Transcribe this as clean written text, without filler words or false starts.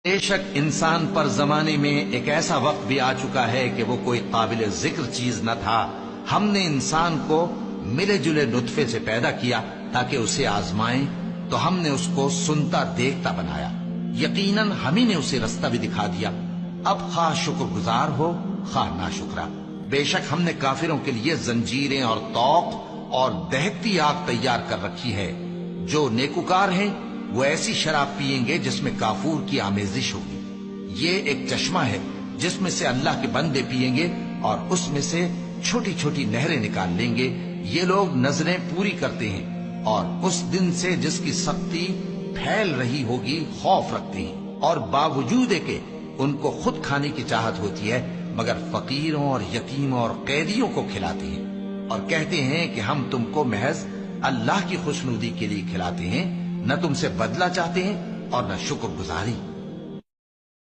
بے شک انسان پر زمانے میں ایک ایسا وقت بھی آ چکا ہے کہ وہ کوئی قابل ذکر چیز نہ تھا۔ ہم نے انسان کو ملے جلے نطفے سے پیدا کیا تاکہ اسے آزمائیں، تو ہم نے اس کو سنتا دیکھتا بنایا، یقیناً ہم ہی نے اسے رستہ بھی دکھا دیا۔ اب خواہ شکر گزار ہو خواہ ناشکرا۔ بے شک ہم نے کافروں کے لیے زنجیریں اور طوق اور دہکتی آگ تیار کر رکھی ہے۔ جو نیکوکار ہیں وہ ایسی شراب پیئیں گے جس میں کافور کی آمیزش ہوگی۔ یہ ایک چشمہ ہے جس میں سے اللہ کے بندے پیئیں گے اور اس میں سے چھوٹی چھوٹی نہریں نکال لیں گے۔ یہ لوگ نظریں پوری کرتے ہیں اور اس دن سے جس کی سختی پھیل رہی ہوگی خوف رکھتے ہیں، اور باوجود کہ ان کو خود کھانے کی چاہت ہوتی ہے مگر فقیروں اور یتیموں اور قیدیوں کو کھلاتے ہیں، اور کہتے ہیں کہ ہم تم کو محض اللہ کی خوشنودی کے لیے کھلاتے ہیں، نہ تم سے بدلہ چاہتے ہیں اور نہ شکر گزاری۔